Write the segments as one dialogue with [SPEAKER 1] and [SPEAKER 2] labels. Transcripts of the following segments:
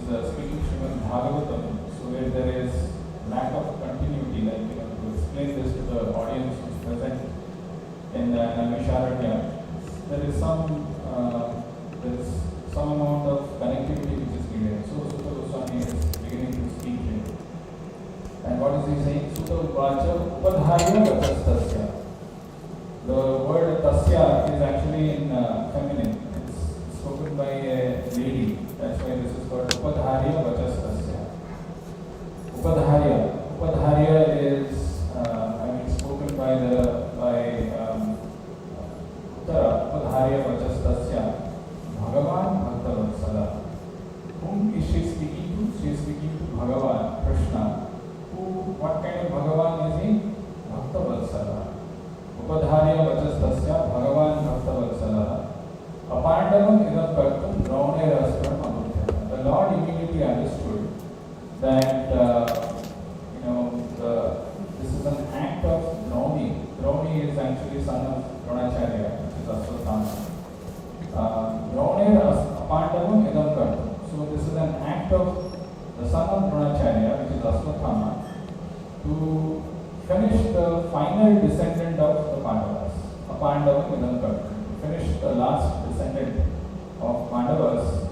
[SPEAKER 1] speaking Srimad Bhagavatam, so where there is lack of continuity, like to explain this to the audience who's present in Naimisharanya, there is some amount of connectivity which is needed. So Sutta Goswami is beginning to speak here. And what is he saying? Sutta Vacha Upadhaya Vachastasya. The word Tasya is actually in feminine. It's spoken by a lady. That's why this is called Upadhaya Vachastasya. Upadhaya is spoken by Uttara. Upadhaya Vachastasya Bhagavan Bhaktavatsala. Whom is she speaking to? She is speaking to Bhagavan, Krishna. What kind of Bhagavan is he? Bhaktavatsala. Upadhaya Vachastasya Bhagavan Bhaktavatsala. Apandavam idam kartum draunirasram amudhyata. The Lord immediately understood that this is an act of Drauni. Drauni is actually son of Dronacharya, which is Ashwatthama. Apandavam idam kartum. So this is an act of the son of Dronacharya, which is Ashwatthama, to finish the final descendant of the Pandavas. Apandavam idam kartum. To finish the last descendant of Pandavas.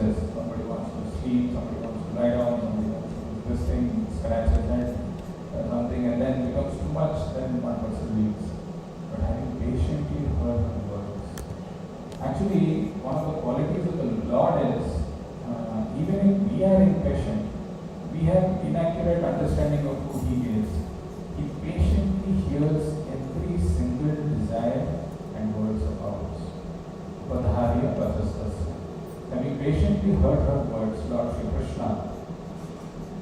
[SPEAKER 1] Somebody wants to sleep, somebody wants to lie down, somebody wants to do this thing, scratch his head, or something, and then it becomes too much, then one person leaves. But having patiently heard the words. Actually, one of the qualities of the Lord is, even if we are impatient, we have inaccurate understanding of who He is. He patiently hears every single desire and words of ours. Upadhariya Vachastasya. Having patiently heard her words, Lord Shri Krishna.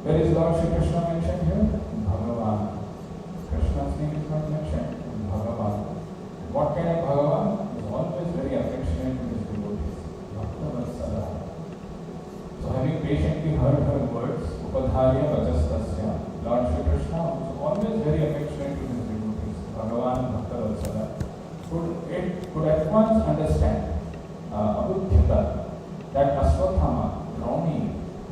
[SPEAKER 1] Where is Lord Shri Krishna mentioned here? Bhagavan. Krishna's name is not mentioned. Bhagavan. What kind of Bhagavan? He is always very affectionate to his devotees. Bhaktavatsala. So having patiently heard her words, Upadhariya Vachastasya, Lord Shri Krishna was always very affectionate to his devotees. Bhagavan Bhaktavatsala could at once understand Abudhyata, that Ashwatthama, Drauni,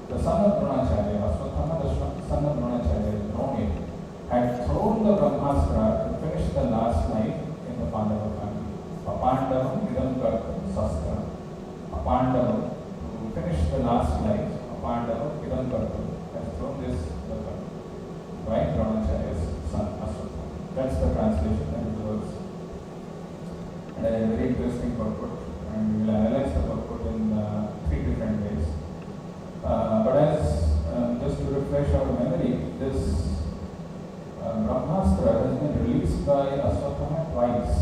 [SPEAKER 1] the son of Dronacharya, Ashwatthama, the son of Dronacharya, Drauni, had thrown the Brahmastra to finish the last life in the Pandava family. Apandavam idam kartam sastra. Apandavam, to finish the last life, Apandavam idam kartam, has thrown this weapon by Dronacharya's son, Ashwatthama. That's the translation and the words. And a very interesting purport. And we will analyze the purport in 3 different ways. But as just to refresh our memory, this Brahmastra has been released by Ashwatthama twice.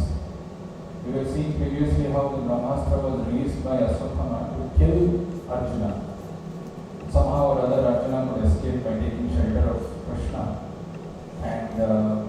[SPEAKER 1] We were seeing previously how the Brahmastra was released by Ashwatthama to kill Arjuna. Somehow or other Arjuna could escape by taking shelter of Krishna. And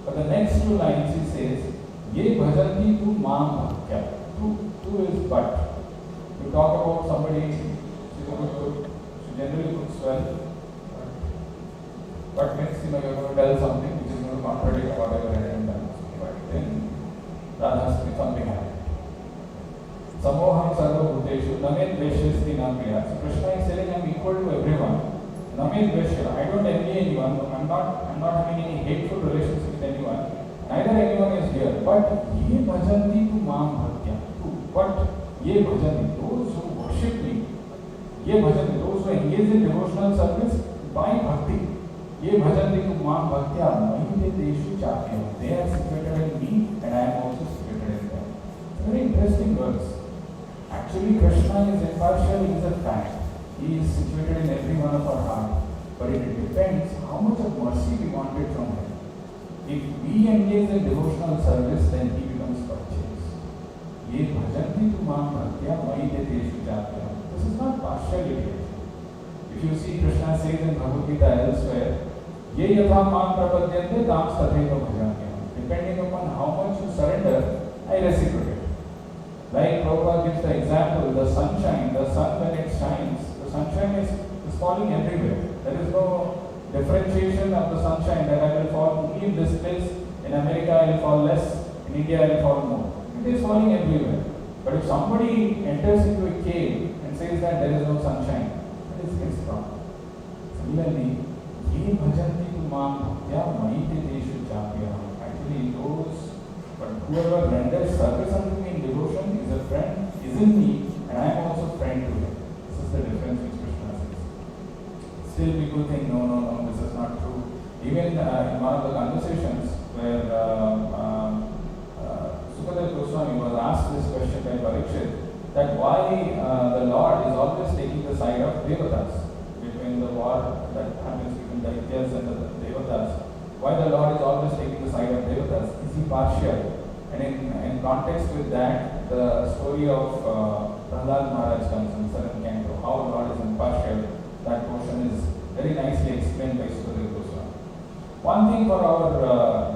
[SPEAKER 1] But the next two lines he says, Ye bhajanti tu mam bhaktya. Tu is but. You talk about somebody, she generally puts well, but next you're going to tell something which is going to contradict whatever I have done. But then that has to be something happened. Samoham sarva bhuteshu named veshasti namriya. So Krishna is saying I am equal to everyone. Named veshya. I don't envy anyone. I'm not having any hateful relations with anyone. Neither anyone is here. But ye bhajanti tu mam bhaktya. But ye bhajanti, those who worship me, ye bhajanti, those who engage in devotional service by bhakti. Ye bhajanti tu mam bhaktya mahite deshu chapya. They are situated in me and I am also situated in them. Very interesting verse. Actually, Krishna is impartial, he is a fact. He is situated in every one of our hearts. But it depends how much of mercy we wanted from him. If we engage in devotional service, then he becomes purchased. Ye bhajanti tu mam bhaktya mahite deshu chapya. This is not partiality. If you see Krishna says in Bhagavad Gita elsewhere, Ye yatha mam prapadyante tam tatheva bhajanyam. Depending upon how much you surrender, I reciprocate. Like Prabhupada gives the example, the sunshine, the sun when it shines, the sunshine is falling everywhere. There is no differentiation of the sunshine that I will fall only in this place, in America I will fall less, in India I will fall more. It is falling everywhere. But if somebody enters into a cave and says that there is no sunshine, that is his problem. Similarly, ye bhajanti tu mam bhaktya mahite deshu chapya. Actually, those, but whoever renders service unto me in devotion is a friend, is in me, and I am also friend to him. This is the difference which Krishna says. Still people think, no, this is not true. Even in one of the conversations where Sukadeva Goswami was asked this question by Parikshit, that why the Lord is always taking the side of Devatas, between the war that happens between the Daityas and the Devatas. Why the Lord is always taking the side of Devatas? Is he partial? And in context with that, the story of Prahlad Maharaj comes in 7th canto, how Lord is impartial. That portion is very nicely explained by Sukadeva Goswami. One thing for our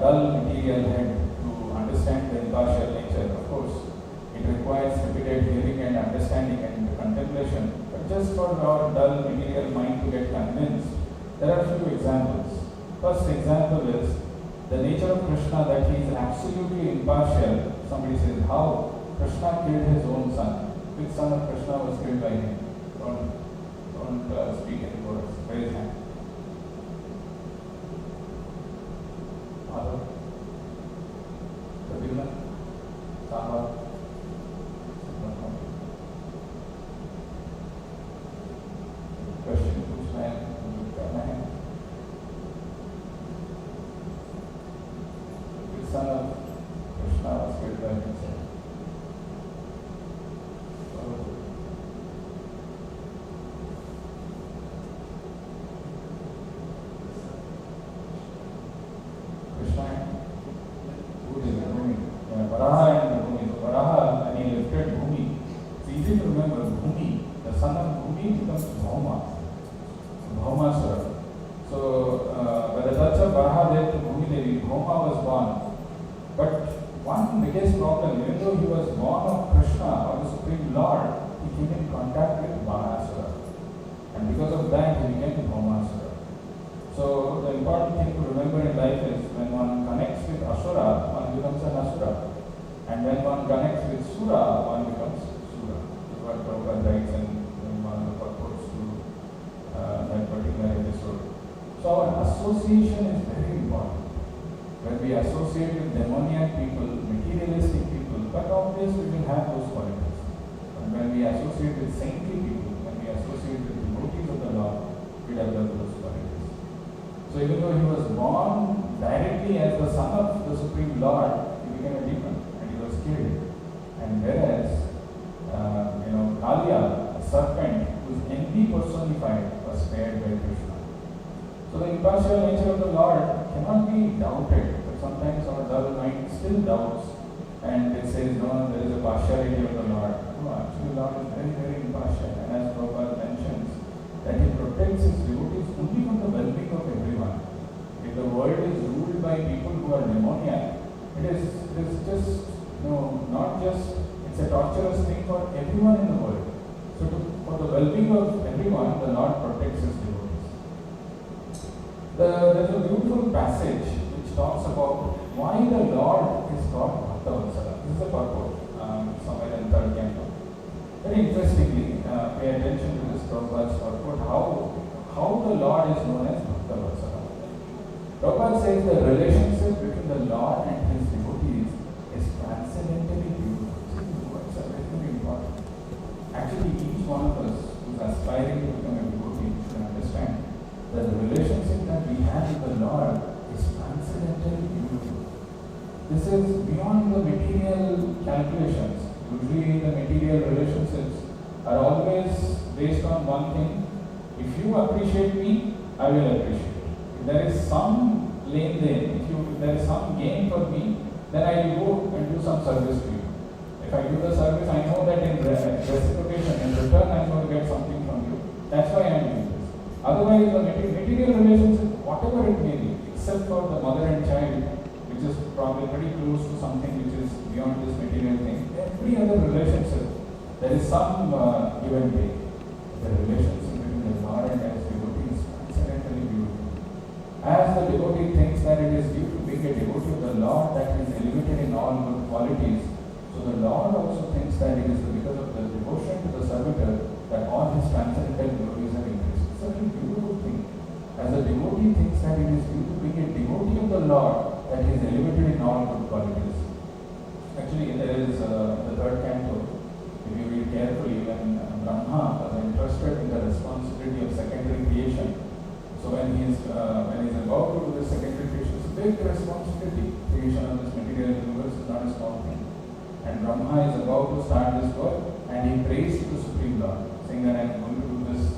[SPEAKER 1] dull material head to understand the impartial nature, of course, it requires repeated hearing and understanding and contemplation. But just for our dull material mind to get convinced, there are few examples. First example is the nature of Krishna, that he is absolutely impartial. Somebody says, how? Krishna killed his own son. Which son of Krishna was killed by him? Don't speak any words. Raise his hand. Madhav? Kabila? Sahar? Question, whose man? Son of Krishna was killed by himself. Krishna, who is the Bhumi? Varaha and the Bhumi. So Varaha, and he lifted Bhumi. It's easy to remember Bhumi. The son of Bhumi becomes Bhauma. Bhaumasura. So by the touch of Varaha Dev to Bhumi Devi, Bhauma was born. But one biggest problem, even though he was born of Krishna or the Supreme Lord, he came in contact with Bahasura. And because of that, he became Bhaumasura. So the important thing to remember in life is when one connects with Asura, one becomes an Asura. And when one connects with Sura, one becomes Sura. This is what Prabhupada writes in one of the purports to that particular episode. So our association is very important. When we associate with demoniac people, materialistic people, but obviously we will have those qualities. And when we associate with saintly people, when we associate with devotees of the Lord, we develop those qualities. So even though he was born directly as the son of the Supreme Lord, he became a demon and he was killed. And whereas, Kaliya, a serpent whose envy personified, was spared by Krishna. So the impartial nature of the Lord cannot be doubted, but sometimes our dull mind still doubts and it says, no, there is a partiality of the Lord. No, actually the Lord is very, very impartial, and as Prabhupada mentions, that he protects his devotees only from the well-being of everyone. If If the world is ruled by people who are demoniac, it is just, not just, it's a torturous thing for everyone in the world. So for the well-being of everyone, the Lord protects his devotees. There's a beautiful passage which talks about why the Lord is called Bhakta Vatsala. This is a purport, somewhere in 3rd canto. Very interestingly, pay attention to this Prabhupada's purport, how the Lord is known as Bhakta Vatsala. Prabhupada says the relationship between the Lord and his devotees is transcendently beautiful. These words are very, very important. Actually, each one of us who is aspiring to become a devotee should understand that the relationship that we have with the Lord is transcendently beautiful. This is beyond the material calculations. Usually the material relationships are always based on one thing. If you appreciate me, I will appreciate you. If there is some if there is some gain for me, then I will go and do some service to you. If I do the service, I know that in reciprocation, in return, I am going to get something from you. That's why I am doing this. Otherwise, the material relationship, whatever it may be, except for the mother and child, which is probably pretty close to something which is beyond this material thing, every other relationship, there is some give and take. The relationship between the Lord and his devotee is transcendently beautiful. As the devotee thinks that it is due to being a devotee of the Lord that he is elevated in all good qualities, so the Lord also thinks that it is because of the devotion to the servitor that all his transcendental glories have increased. It's a very beautiful thing. As the devotee thinks that it is due to being a devotee of the Lord that he is elevated in all good qualities. Actually, there is the 3rd canto. If you read carefully, when Brahma was entrusted in the responsibility of secondary creation, so when he is about to do the secondary creation, it's a big responsibility. Creation of this material universe is not a small thing. And Brahma is about to start this work, and he prays to the Supreme Lord, saying that I am going to do this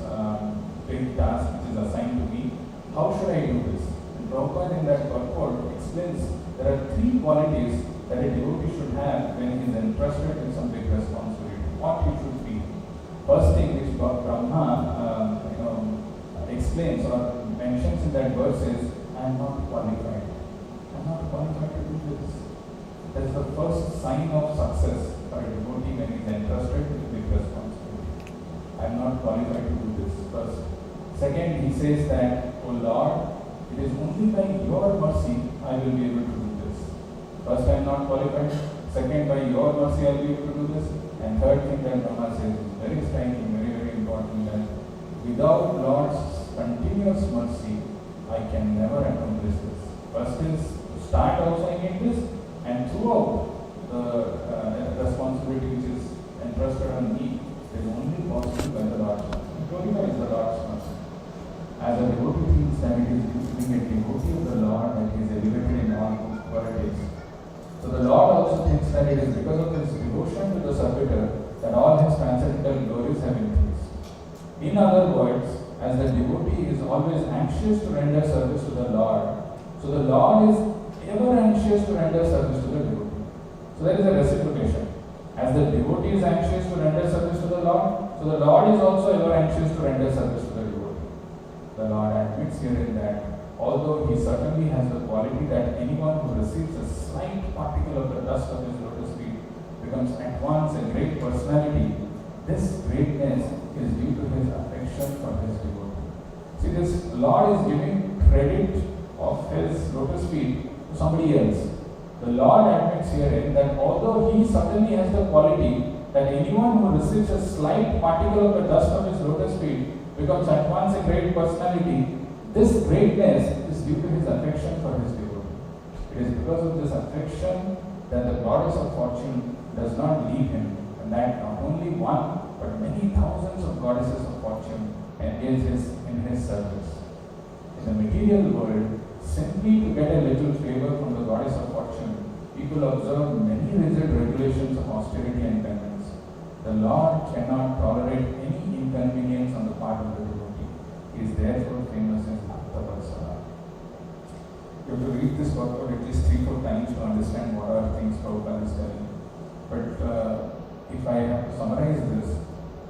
[SPEAKER 1] big task which is assigned to me. How should I do this? And Prabhupada in that purport explains there are 3 qualities that a devotee should have when he is entrusted with some big responsibility. What he should be. First thing which Brahma explains or mentions in that verse is, I am not qualified. I am not qualified to do this. That's the first sign of success for a devotee when he is entrusted with big responsibility. I am not qualified to do this. First. Second, he says that, O Lord, it is only by your mercy I will be able to do this. First, I am not qualified. Second, by your mercy I will be able to do this. And third thing that Brahma says is very striking, very, very important, that without Lord's continuous mercy, I can never accomplish this. First is to start also I need this, and throughout the responsibility which is entrusted on me is only possible by the Lord's mercy. Glorify is the Lord's mercy. As a devotee thinks that it is due to being a devotee of the Lord that he is elevated in all good qualities. So the Lord also thinks that it is because of his devotion to the servitor that all his transcendental glories have increased. In other words, as the devotee is always anxious to render service to the Lord, so the Lord is ever anxious to render service to the devotee. So there is a reciprocation. As the devotee is anxious to render service to the Lord, so the Lord is also ever anxious to render service to the devotee. The Lord admits herein that although he certainly has the quality that anyone who receives a slight particle of the dust of his lotus feet becomes at once a great personality, this greatness is due to his affection for his devotee. See, this Lord is giving credit of his lotus feet to somebody else. The Lord admits herein that although he certainly has the quality that anyone who receives a slight particle of the dust of his lotus feet becomes at once a great personality, this greatness is due to his affection for his devotee. It is because of this affection that the goddess of fortune does not leave him, and that not only one, but many thousands of goddesses of fortune engage in his service. In the material world, simply to get a little favor from the goddess of fortune, people observe many rigid regulations of austerity and penance. The Lord cannot tolerate any inconvenience on the part of the devotee. He is therefore famous as Bhakta Vatsala. You have to read this purport at least 3-4 times to understand what are things Prabhupada is telling. But if I have to summarize this,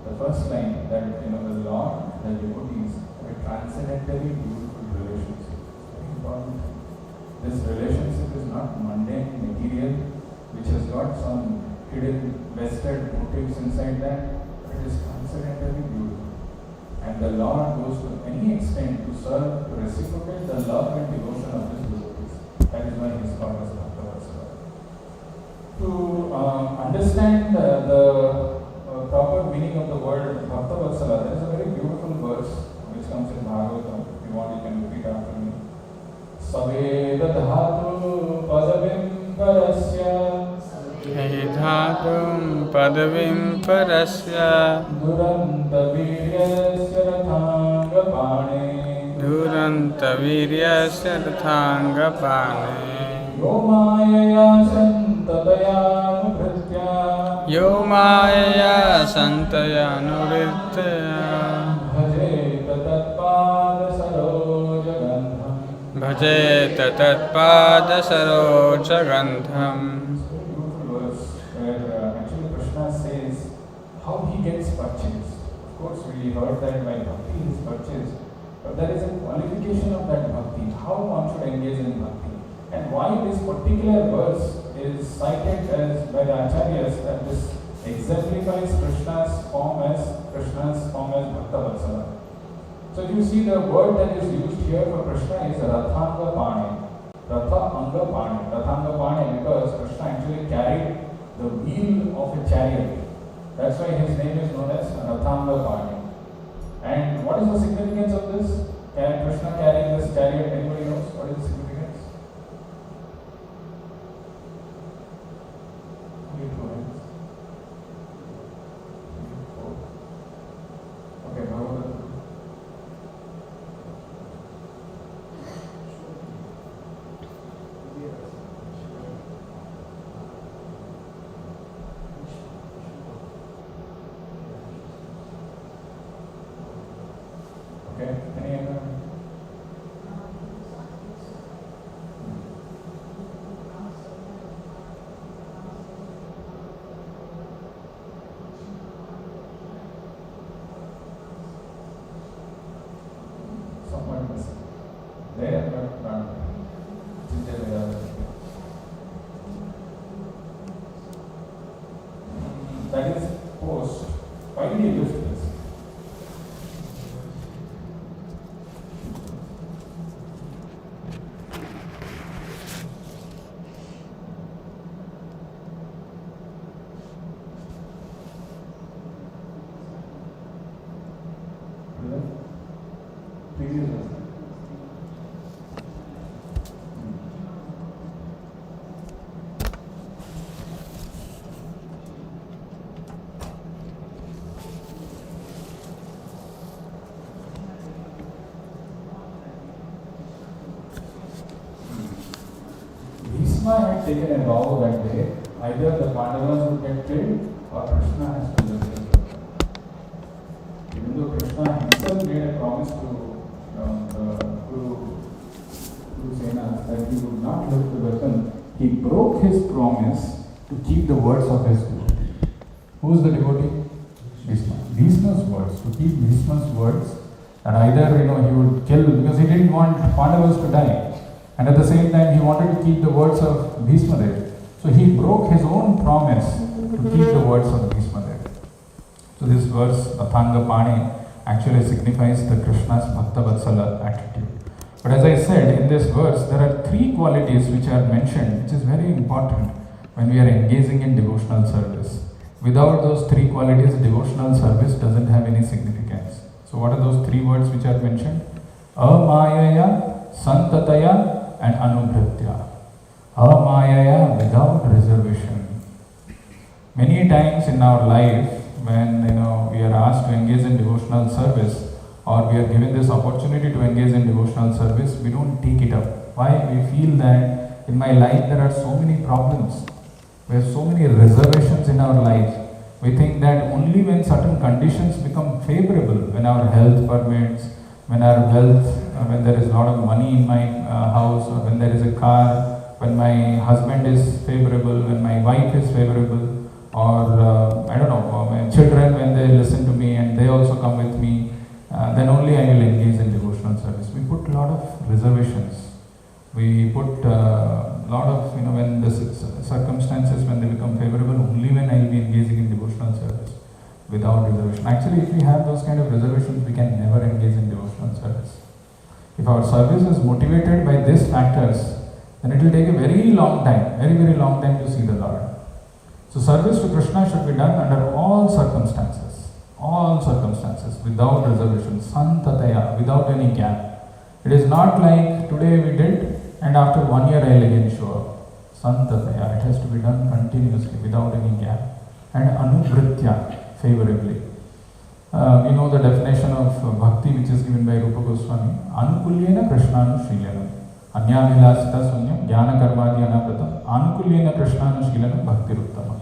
[SPEAKER 1] the first line that the Lord and the devotees have a transcendently beautiful relationship. Very important this relationship is not mundane, material, which has got some hidden vested motives inside that, but it is transcendentally beautiful. And the Lord goes to any extent to serve, to reciprocate the love and devotion of his devotees. That is why he is called as Bhagavatam. To understand the proper meaning of the word Bhaktavatsala, there is a very beautiful verse which comes in Bhagavatam. If you want, you can repeat after me. Saveda dhatu padavim parasya
[SPEAKER 2] Dhatum padavim parasya
[SPEAKER 1] duranta viryasya rathanga pane
[SPEAKER 2] Duranta viryasya rathanga pane
[SPEAKER 1] Yomaya santataya nubhritya
[SPEAKER 2] Yomaya santaya nuritya
[SPEAKER 1] bhajeta tatpada saroja gandham
[SPEAKER 2] Bhajeta tatpada saroja gandham.
[SPEAKER 1] Actually Krishna says how he gets purchased. Of course we heard that by bhakti he is purchased, but there is a qualification of that bhakti, how one should engage in bhakti. And why this particular verse is cited as by the acharyas that this exemplifies Krishna's form as Bhaktavatsala. So if you see the word that is used here for Krishna is Rathanga Pane. Rathanga Pane. Rathanga Pane because Krishna actually carried the wheel of a chariot. That's why his name is known as Rathanga Pane. And what is the significance of this? Can Krishna carrying this chariot? Anybody knows what is the significance? Okay, Bhagavatam. Okay, any other? Someone was there, but not that is post. Why did he lift this? Previous one. Bhishma had taken a vow that day, either the Pandavas would get killed or Krishna has to live this life. Even though Krishna himself made a promise to Guru Sena that he would not lift the weapon, he broke his promise to keep the words of his devotee. Who is the devotee? Bhishma. Bhishma's words, to keep Bhishma's words, and either he would kill because he didn't want Pandavas to die, and at the same time he wanted to keep the words of Bhishma there. So he broke his own promise to keep the words of Bhishma there. So this verse, Athanga Pani, actually signifies the Krishna's Bhaktavatsala attitude. But as I said, in this verse, there are three qualities which are mentioned, which is very important when we are engaging in devotional service. Without those three qualities, devotional service doesn't have any significance. So what are those three words which are mentioned? Amayaya, Santataya and Anubhritya. Amayaya, without reservation. Many times in our life, when we are asked to engage in devotional service, or we are given this opportunity to engage in devotional service, we don't take it up. Why? We feel that in my life there are so many problems. We have so many reservations in our life. We think that only when certain conditions become favorable, when our health permits, when our wealth, when there is a lot of money in my house, or when there is a car, when my husband is favorable, when my wife is favorable, or my children, when they listen to me and they also come with me, then only I will engage in devotional service. We put a lot of reservations. We put a lot of, when the circumstances, when they become favorable, only when I will be engaging in devotional service, without reservation. Actually, if we have those kind of reservations, we can never engage in devotional service. If our service is motivated by these factors, then it will take a very long time, very, very long time to see the Lord. So service to Krishna should be done under all circumstances, without reservation, santataya, without any gap. It is not like today we did and after 1 year I will again show up. Santataya, it has to be done continuously, without any gap. And anubhritya, favorably. We know the definition of bhakti which is given by Rupa Goswami. Anukulyena krishnanushilanam. Anyabhilasita sunyam jnana karmadi anapratam. Anukulyena krishnanushilanam bhakti ruttama.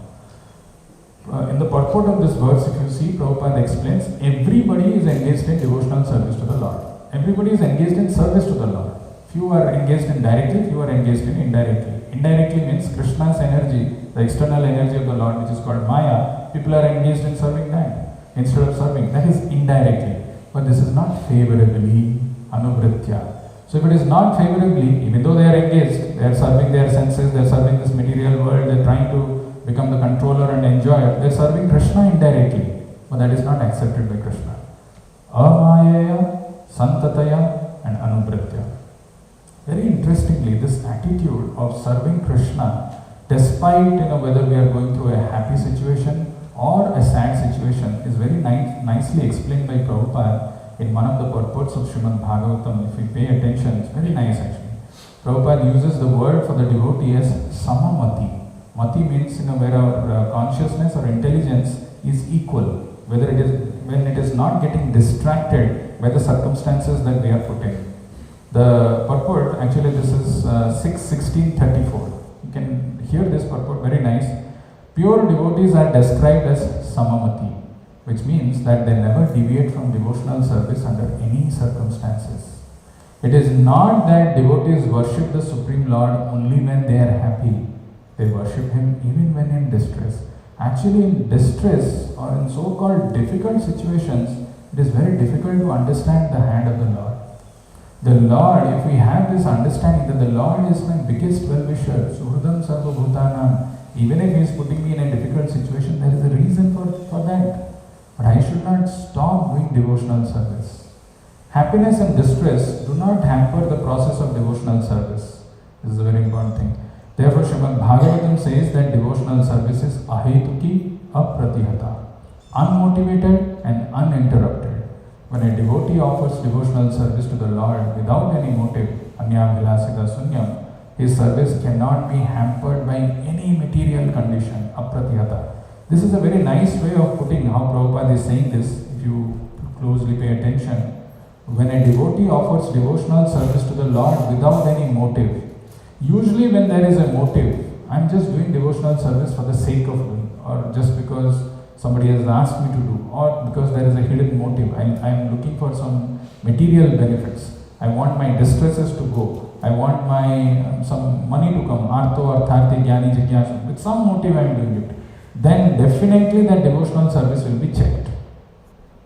[SPEAKER 1] In the purport of this verse, if you see, Prabhupada explains, everybody is engaged in devotional service to the Lord. Everybody is engaged in service to the Lord. Few are engaged in directly, few are engaged in indirectly. Indirectly means Krishna's energy, the external energy of the Lord, which is called Maya. People are engaged in serving that instead of serving. That is indirectly. But this is not favorably, anubhritya. So if it is not favorably, even though they are engaged, they are serving their senses, they are serving this material world, they are trying to become the controller and enjoyer, they are serving Krishna indirectly. But that is not accepted by Krishna. Amayaya, santataya and anubhritya. Very interestingly, this attitude of serving Krishna, despite whether we are going through a happy situation or a sad situation, is very nicely explained by Prabhupada in one of the purports of Srimad Bhagavatam. If we pay attention, it's very nice actually. Prabhupada uses the word for the devotee as samamati. Mati means where our consciousness or intelligence is equal, whether it is when it is not getting distracted by the circumstances that we are put in. The purport, actually this is 6:16:34. You can hear this purport, very nice. Pure devotees are described as samamati, which means that they never deviate from devotional service under any circumstances. It is not that devotees worship the Supreme Lord only when they are happy. They worship Him even when in distress. Actually, in distress or in so-called difficult situations, it is very difficult to understand the hand of the Lord. The Lord, if we have this understanding that the Lord is my biggest well-wisher, Suhridam Sarva Bhutanam, even if He is putting me in a difficult situation, there is a reason for that. But I should not stop doing devotional service. Happiness and distress do not hamper the process of devotional service. This is a very important thing. Therefore, Srimad Bhagavatam says that devotional service is ahetuki apratihata, unmotivated and uninterrupted. When a devotee offers devotional service to the Lord without any motive, anyabhilasita sunyam, his service cannot be hampered by any material condition, apratihata. This is a very nice way of putting how Prabhupada is saying this, if you closely pay attention. When a devotee offers devotional service to the Lord without any motive, usually when there is a motive, I am just doing devotional service for the sake of doing, or just because somebody has asked me to do, or because there is a hidden motive. I am looking for some material benefits. I want my distresses to go. I want my some money to come. Artho, artharte, jnani, jigyasa. With some motive I am doing it. Then definitely that devotional service will be checked.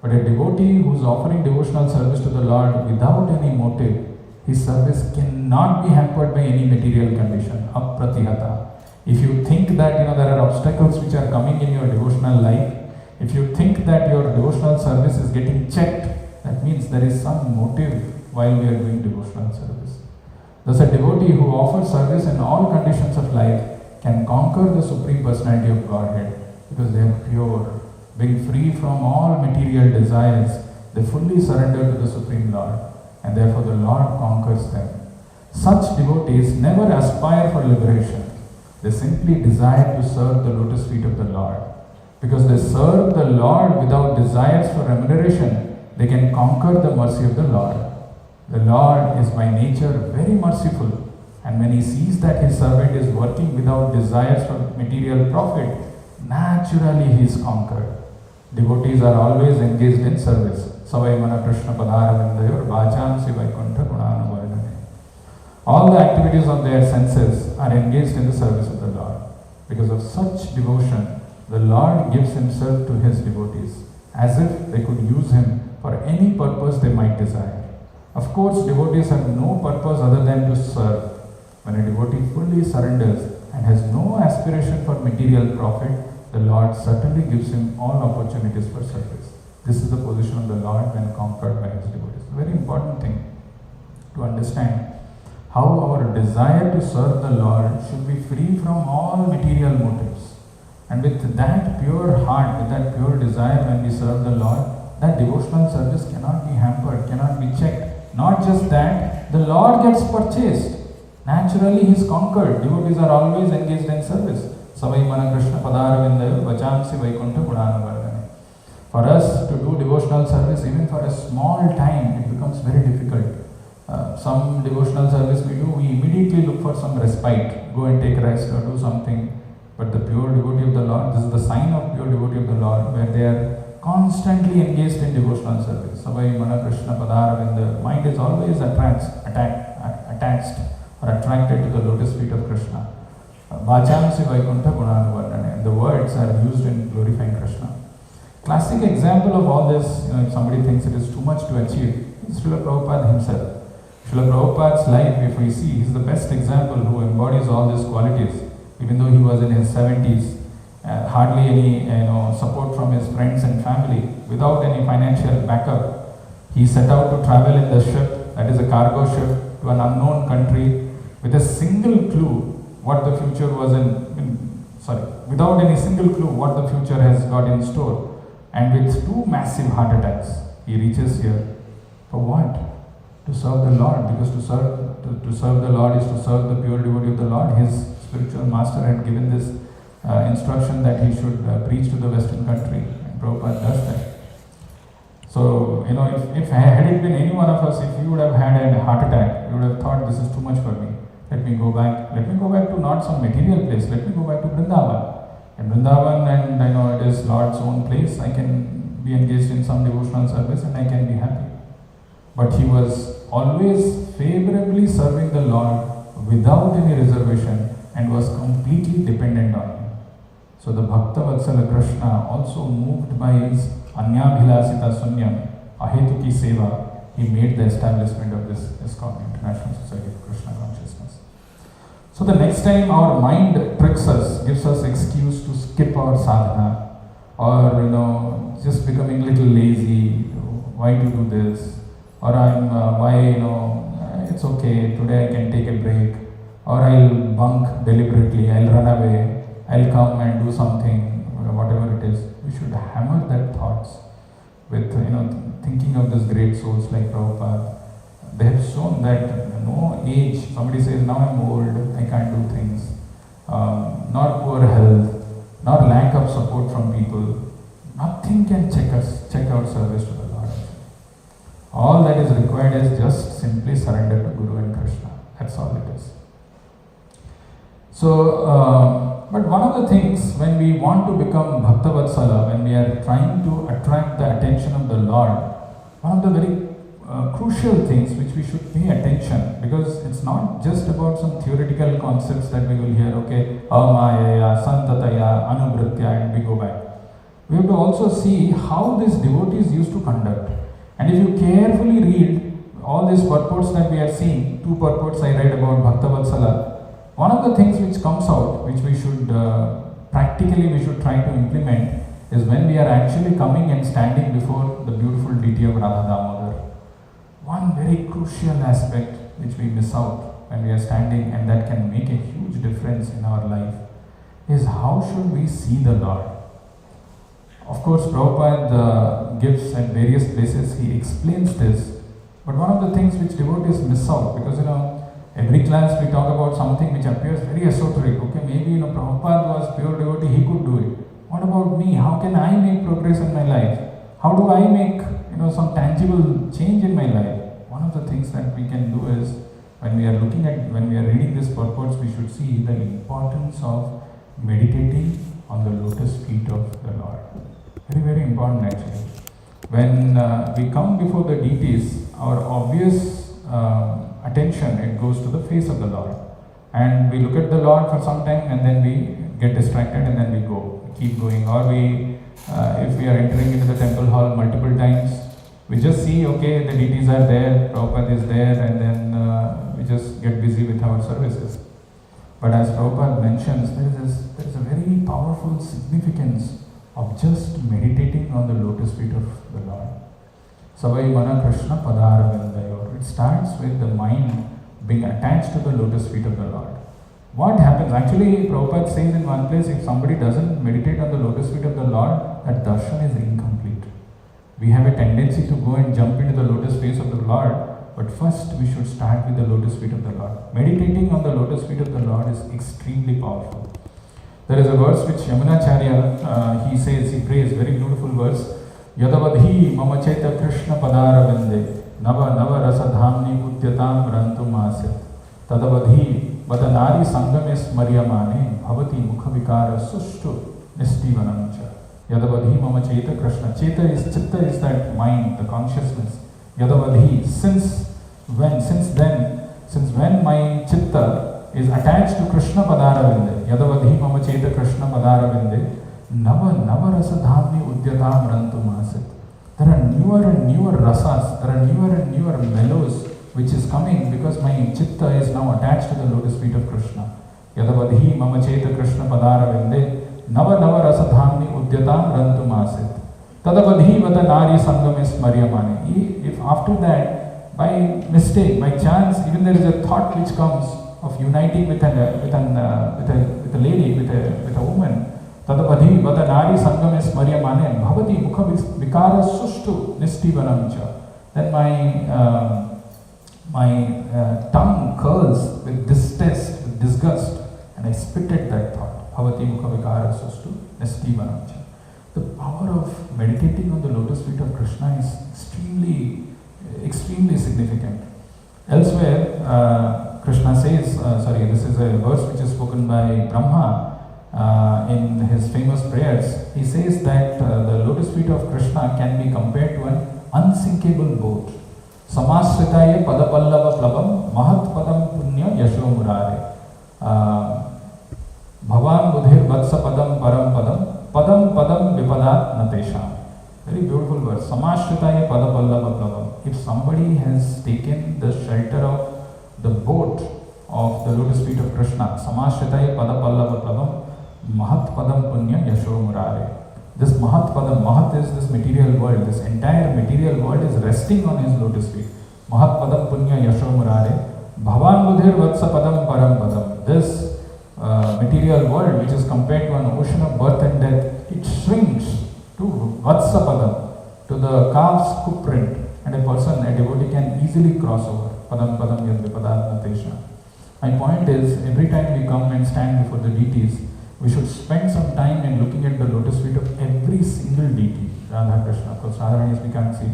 [SPEAKER 1] But a devotee who is offering devotional service to the Lord without any motive, his service cannot be hampered by any material condition, apratihata. If you think that there are obstacles which are coming in your devotional life, if you think that your devotional service is getting checked, that means there is some motive while we are doing devotional service. Thus a devotee who offers service in all conditions of life can conquer the Supreme Personality of Godhead because they are pure. Being free from all material desires, they fully surrender to the Supreme Lord, and therefore the Lord conquers them. Such devotees never aspire for liberation. They simply desire to serve the lotus feet of the Lord. Because they serve the Lord without desires for remuneration, they can conquer the mercy of the Lord. The Lord is by nature very merciful, and when He sees that His servant is working without desires for material profit, naturally he is conquered. Devotees are always engaged in service. Savai mana Krishna padaravindayor vachansi vaikuntha gunanavardhane. All the activities of their senses are engaged in the service of the Lord. Because of such devotion, the Lord gives Himself to His devotees, as if they could use Him for any purpose they might desire. Of course, devotees have no purpose other than to serve. When a devotee fully surrenders and has no aspiration for material profit, the Lord certainly gives him all opportunities for service. This is the position of the Lord when conquered by his devotees. A very important thing to understand how our desire to serve the Lord should be free from all material motives. And with that pure heart, with that pure desire when we serve the Lord, that devotional service cannot be hampered, cannot be checked. Not just that, the Lord gets purchased. Naturally, he is conquered. Devotees are always engaged in service. Savai mana Krishna padaravindayo vachamsi vaikuntha gudanavardhane. For us to do devotional service, even for a small time, it becomes very difficult. Some devotional service we do, we immediately look for some respite, go and take rest or do something. But the pure devotee of the Lord, this is the sign of pure devotee of the Lord, where they are constantly engaged in devotional service. Savai mana Krishna padaravindayo. Mind is always attached or attracted to the lotus feet of Krishna. Vachamsi vaikuntha gunanuvardhane. The words are used in glorifying Krishna. Classic example of all this, if somebody thinks it is too much to achieve, is Srila Prabhupada himself. Srila Prabhupada's life, if we see, he is the best example who embodies all these qualities. Even though he was in his 70s, hardly any support from his friends and family, without any financial backup, he set out to travel in the ship, that is a cargo ship, to an unknown country, with a single clue what the future was without any single clue what the future has got in store. And with 2 massive heart attacks, he reaches here. For what? To serve the Lord, because to serve the Lord is to serve the pure devotee of the Lord. His spiritual master had given this instruction that he should preach to the Western country, and Prabhupada does that. So, if had it been any one of us, if you would have had a heart attack, you would have thought, this is too much for me. Let me go back to not some material place, let me go back to Vrindavan. In Vrindavan, and it is Lord's own place, I can be engaged in some devotional service and I can be happy. But he was always favorably serving the Lord without any reservation and was completely dependent on him. So the Bhakta Vatsala Krishna, also moved by his Anyabhilasita Sunyam, Ahetuki Seva, he made the establishment of this ISKCON, International Society for Krishna Consciousness. So the next time our mind tricks us, gives us excuse to skip our sadhana, or just becoming a little lazy, why to do this, or it's okay, today I can take a break, or I'll bunk deliberately, I'll run away, I'll come and do something, whatever it is. We should hammer that thoughts with thinking of these great souls like Prabhupada. They have shown that no age, somebody says now I'm old, I can't do things, nor poor health, nor lack of support from people, nothing can check our service to the Lord. All that is required is just simply surrender to Guru and Krishna. That's all it is. So, but one of the things when we want to become Bhakta Vatsala, when we are trying to attract the attention of the Lord, one of the very crucial things which we should pay attention, because it's not just about some theoretical concepts that we will hear, okay, amayaya, santataya, anubhritya, and we go back. We have to also see how these devotees used to conduct. And if you carefully read all these purports that we are seeing, 2 purports I read about Bhakta Vatsala, one of the things which comes out, which we should practically we should try to implement, is when we are actually coming and standing before the beautiful deity of Radha Damodar. One very crucial aspect which we miss out when we are standing, and that can make a huge difference in our life, is how should we see the Lord. Of course, Prabhupada gives at various places, he explains this, but one of the things which devotees miss out, because every class we talk about something which appears very esoteric. Okay, maybe Prabhupada was pure devotee, he could do it. What about me? How can I make progress in my life? How do I make some tangible change in my life? One of the things that we can do is, when we are reading these purports, we should see the importance of meditating on the lotus feet of the Lord. Very, very important actually. When we come before the deities, our obvious attention, it goes to the face of the Lord. And we look at the Lord for some time and then we get distracted and then we go, keep going. Or if we are entering into the temple hall multiple times, We just see, okay, the deities are there, Prabhupada is there, and then we just get busy with our services. But as Prabhupada mentions, there is a very powerful significance of just meditating on the lotus feet of the Lord. Savai Mana Krishna Padara Vindayor. It starts with the mind being attached to the lotus feet of the Lord. What happens? Actually, Prabhupada says in one place, if somebody doesn't meditate on the lotus feet of the Lord, that darshan is incomplete. We have a tendency to go and jump into the lotus face of the Lord, but first we should start with the lotus feet of the Lord. Meditating on the lotus feet of the Lord is extremely powerful. There is a verse which Yamunacharya, he says, he prays, very beautiful verse. Yadavadhi mama cheta Krishna padara vinde nava nava rasadhamni udyatam rantum asit tadavadhi vadanari sangames maryamane bhavati mukhavikara sushtu nistivanamcha. Yadavadhi mama cheta Krishna. Chitta is that mind, the consciousness. Yadavadhi, since when my chitta is attached to Krishna padara vinde, Yadavadhi mama cheta Krishna padara vinde, nava rasa dhamni udyatam rantum asit. There are newer and newer rasas, there are newer and newer mellows which is coming because my chitta is now attached to the lotus feet of Krishna. Yadavadhi mama cheta Krishna padara vinde, nava rasa dhamni udyatam rantum asit. Tadavadhi vada nari sangames maryamane. If after that, by mistake, by chance, even there is a thought which comes of uniting with a lady, with a woman, tadavadhi vada nari sangames maryamane bhavati mukha vikara sushtu nistivanamcha. Then my tongue curls with distaste, with disgust, and I spit at that thought. Bhavati mukha vikara sushtu nistivanamcha. The power of meditating on the lotus feet of Krishna is extremely significant. Elsewhere, Krishna says, this is a verse which is spoken by Brahma in his famous prayers. He says that the lotus feet of Krishna can be compared to an unsinkable boat. Samasritaye padapallava plabam mahat padam punya yasho murare. Bhavan budhir vatsa padam param padam padam vipadat natesham. Very beautiful verse. Samashritaye padapallava plabam. If somebody has taken the shelter of the boat of the lotus feet of Krishna, Samashritaye padapallava plabam mahat padam punya yasho murare. This mahat padam, mahat is this material world. This entire material world is resting on his lotus feet. Mahat padam punya yasho murare. Bhavan budhir vatsa padam param padam. This material world, which is compared to an ocean of birth and death, it shrinks to Vatsapadam, to the calf's footprint, and a devotee can easily cross over. Padam padam yad vipadat natesha. My point is, every time we come and stand before the deities, we should spend some time in looking at the lotus feet of every single deity. Radha Krishna, of course, Radharani we can't see,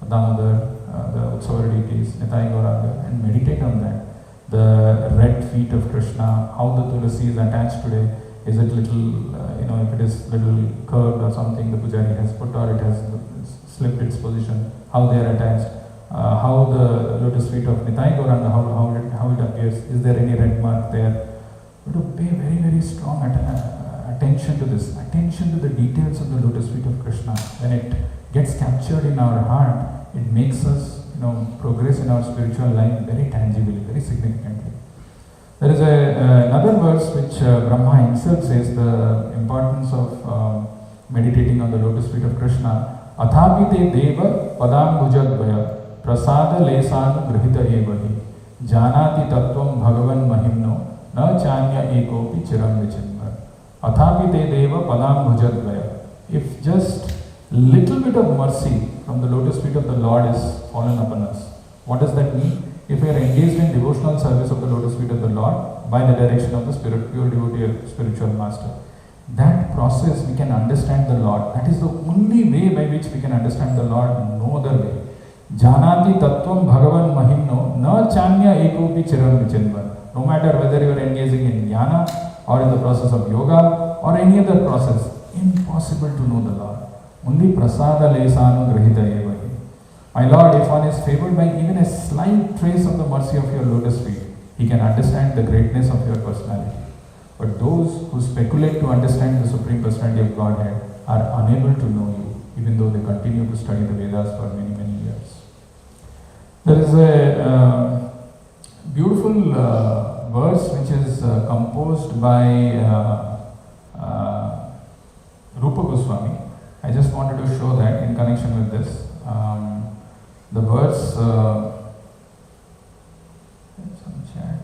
[SPEAKER 1] Damodar, the Utsava deities, Nitai Gauranga, and meditate on that. The red feet of Krishna, how the tulasi is attached today. Is it little, if it is little curved or something the pujari has put, or it has slipped its position, how they are attached, how the lotus feet of Nitai Gauranga, how it appears, is there any red mark there? We have to pay very, very strong attention to this, attention to the details of the lotus feet of Krishna. When it gets captured in our heart, it makes us progress in our spiritual life very tangibly, very significantly. There is another verse which Brahma himself says the importance of meditating on the lotus feet of Krishna. Athapi te deva padam bhujadvaya prasada lesanu grihita evahi janati tattvam bhagavan mahimno na chanya ekopi chiram vichinva. Athapi te deva padam bhujadvaya. If just little bit of mercy from the lotus feet of the Lord is fallen upon us. What does that mean? If we are engaged in devotional service of the lotus feet of the Lord by the direction of the pure devotee spiritual master, that process we can understand the Lord. That is the only way by which we can understand the Lord, no other way. Janati tattvam bhagavan mahimno na chanya ekopi chiram vichinvan. No matter whether you are engaging in jnana or in the process of yoga or any other process, impossible to know the Lord. Only prasada lesanu grihita evahi. My Lord, if one is favored by even a slight trace of the mercy of your lotus feet, he can understand the greatness of your personality. But those who speculate to understand the Supreme Personality of Godhead are unable to know you, even though they continue to study the Vedas for many, many years. There is a beautiful verse which is composed by Rupa Goswami. I just wanted to show that in connection with this. The verse, some chat.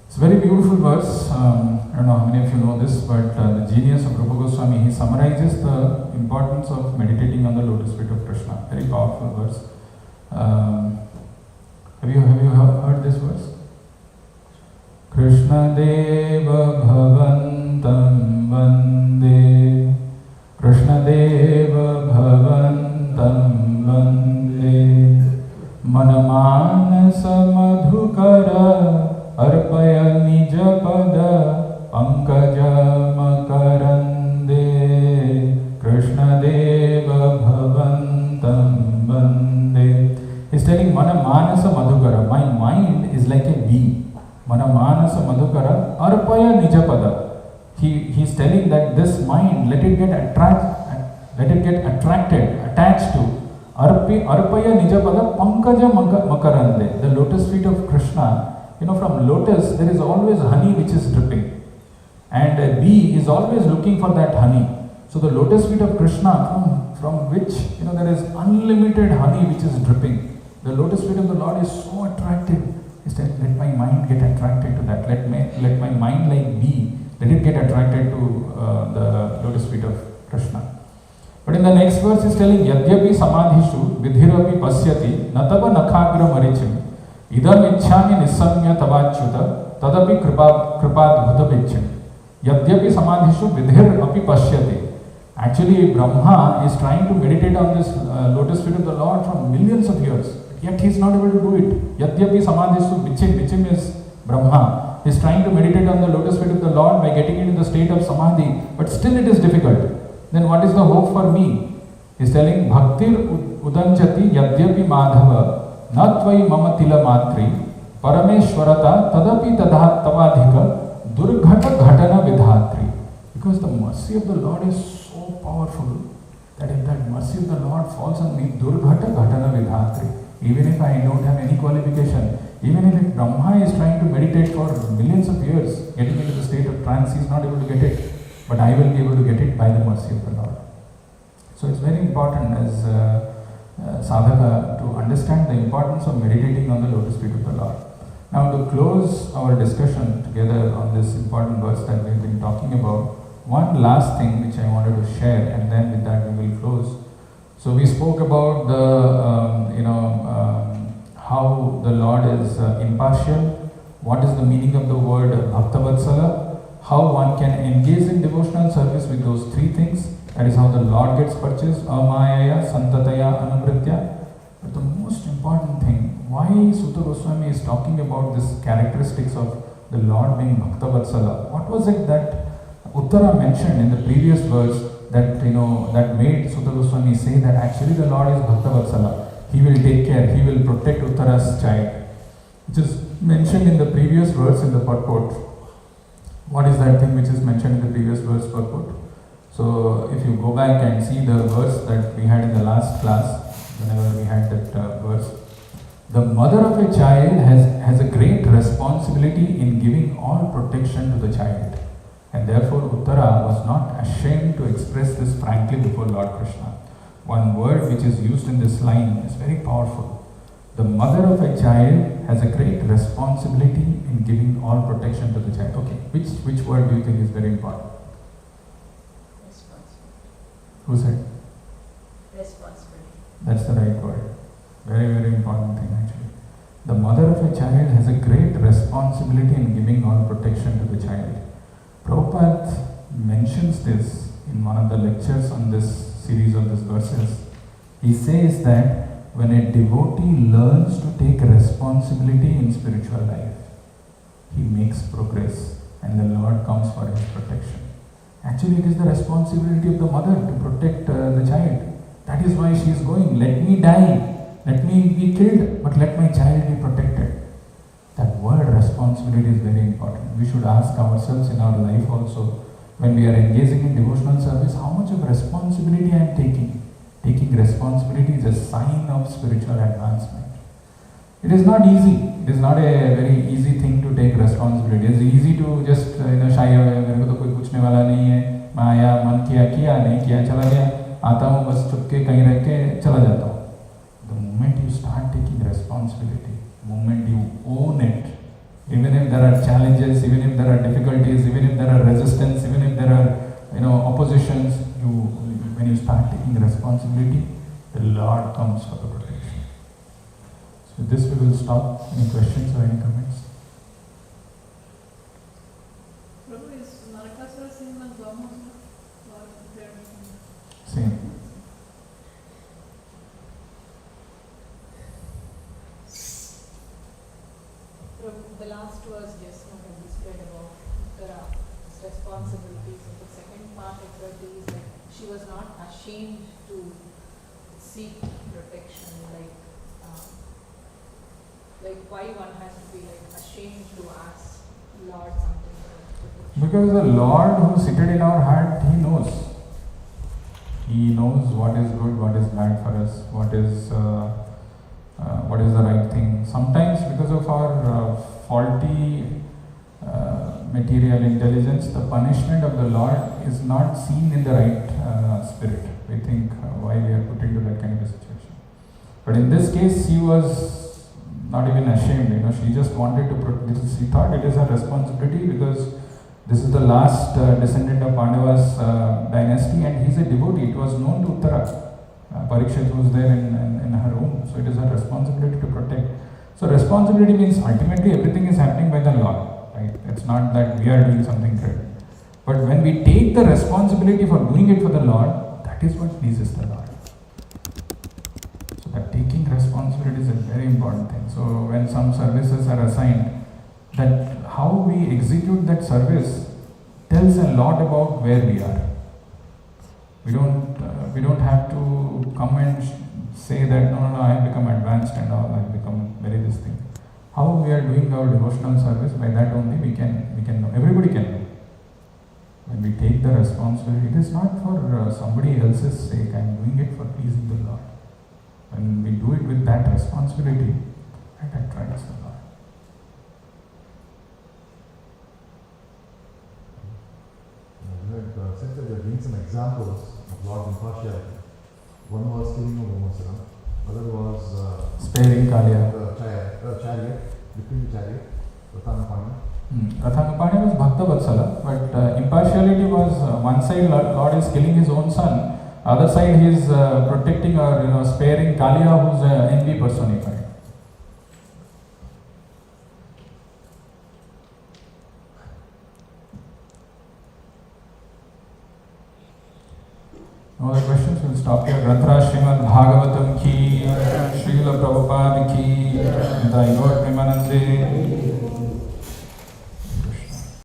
[SPEAKER 1] It's a very beautiful verse. I don't know how many of you know this, but the genius of Rupa Goswami, he summarizes the importance of meditating on the lotus feet of Krishna. Very powerful verse. Have you heard this verse? Krishna Deva Bhavantam Vande, Krishna Deva Bhavantam Vande, Manamanasa Madhukara Arpaya Nija Pada Pankaja Makarande, Krishna Deva Bhavantam Vande. He's telling Manamanasa Madhukara, my mind is like a bee. Manamanasa Madhukara Arpaya Nija Pada. He's telling that this mind, let it get attracted, attached to Arpaya Nijapada Pankaja Makarande, the lotus feet of Krishna. You know, from lotus there is always honey which is dripping, and a bee is always looking for that honey. So the lotus feet of Krishna, from which there is unlimited honey which is dripping. The lotus feet of the Lord is so attractive. He said, let my mind get attracted to that. Let my mind like bee, let it get attracted to the lotus feet of Krishna. But in the next verse he's telling, Yadyapi samadhishu vidhirapi pasyati natava nakhagra marichim idam ichchami nisamya tavachyuta tadapi kripad bhutapichim. Yadyapi samadhishu vidhirapi pasyati. Actually, Brahma is trying to meditate on this lotus feet of the Lord from millions of years, yet he is not able to do it. Yadyapi samadhishu bichim is Brahma. He is trying to meditate on the lotus feet of the Lord by getting into the state of samadhi, but still it is difficult. Then what is the hope for me? He is telling, Bhaktir udanchati yadyapi madhava natvai mama tila matri parameshwarata tadapi tadhat tavadhika durghata ghatana vidhatri. Because the mercy of the Lord is so powerful that if that mercy of the Lord falls on me, durghata ghatana vidhatri. Even if I don't have any qualification, even if Brahma is trying to meditate for millions of years, getting into the state of trance, he is not able to get it. But I will be able to get it by the mercy of the Lord. So it's very important as sadhaka to understand the importance of meditating on the lotus feet of the Lord. Now, to close our discussion together on this important verse that we've been talking about, one last thing which I wanted to share, and then with that we will close. So we spoke about the how the Lord is impartial. What is the meaning of the word Bhaktavatsala? How one can engage in devotional service with those three things. That is how the Lord gets purchased. Amayaya, Santataya, Anamritya. But the most important thing, why Sutta Goswami is talking about this characteristics of the Lord being Bhaktavatsala. What was it that Uttara mentioned in the previous verse that that made Sutta Goswami say that actually the Lord is Bhaktavatsala. He will take care, he will protect Uttara's child. Which is mentioned in the previous verse in the purport. What is that thing which is mentioned in the previous verse purport? So if you go back and see the verse that we had in the last class, whenever we had that verse, the mother of a child has a great responsibility in giving all protection to the child. And therefore Uttara was not ashamed to express this frankly before Lord Krishna. One word which is used in this line is very powerful. The mother of a child has a great responsibility in giving all protection to the child. Okay, which word do you think is very important? Responsibility. Who said?
[SPEAKER 3] Responsibility.
[SPEAKER 1] That's the right word. Very, very important thing actually. The mother of a child has a great responsibility in giving all protection to the child. Prabhupada mentions this in one of the lectures on this series of these verses. He says that when a devotee learns to take responsibility in spiritual life, he makes progress and the Lord comes for his protection. Actually, it is the responsibility of the mother to protect the child. That is why she is going. Let me die, let me be killed, but let my child be protected. That word responsibility is very important. We should ask ourselves in our life also, when we are engaging in devotional service, how much of responsibility I am taking. Taking responsibility is a sign of spiritual advancement. It is not easy. It is not a very easy thing to take responsibility. It is easy to just shy away. मेरे को तो कोई पूछने वाला नहीं है. मैं आया, मन किया, किया नहीं किया, चला गया. आता हूँ बस चुपके कहीं रह के चला जाता हूँ. The moment you start taking responsibility, moment you own it, even if there are challenges, even if there are difficulties, even if there are resistance, even if there are oppositions, when you start taking responsibility, the Lord comes for the protection. So with this we will stop. Any questions or any comments?
[SPEAKER 3] Prabhu, is Narakasura Srimad Bhagavatam or there?
[SPEAKER 1] Same.
[SPEAKER 3] The last verse just now that we spread about Uttara's responsibilities. So the second part exactly is that she was not ashamed to seek protection, like why one has to be like ashamed to ask Lord something for protection.
[SPEAKER 1] Because the Lord who is seated in our heart, He knows. He knows what is good, what is bad for us, what is the right thing. Sometimes because of our faulty material intelligence, the punishment of the Lord is not seen in the right spirit. We think why we are put into that kind of a situation. But in this case, she was not even ashamed. She just wanted to protect. She thought it is her responsibility because this is the last descendant of Pandava's dynasty, and he is a devotee. It was known to Uttara. Parikshit was there in her home, so it is her responsibility to protect. So responsibility means ultimately everything is happening by the Lord, right? It's not that we are doing something great. But when we take the responsibility for doing it for the Lord, that is what pleases the Lord. So that taking responsibility is a very important thing. So when some services are assigned, that how we execute that service tells a lot about where we are. We don't have to come and say that no, I have become advanced and all, I have become very this thing. How we are doing our devotional service, by that only we can know. Everybody can know. When we take the responsibility, it is not for somebody else's sake. I am doing it for pleasing the Lord. When we do it with that responsibility, that attracts the Lord.
[SPEAKER 4] Since there have been some examples of Lord's impartiality, one was killing of Vimasana, other was
[SPEAKER 1] Sparing Kaliya.
[SPEAKER 4] Chariot, between the chariot, Rathanapani.
[SPEAKER 1] Rathanapani was Bhakta Vatsala, but impartiality was one side Lord is killing his own son, other side he is protecting or sparing Kaliya, who is envy personified. No other questions? We'll stop here. Grantha Srimad Bhagavatam ki, Srila Prabhupada ki, Nitai Gaur Premanande.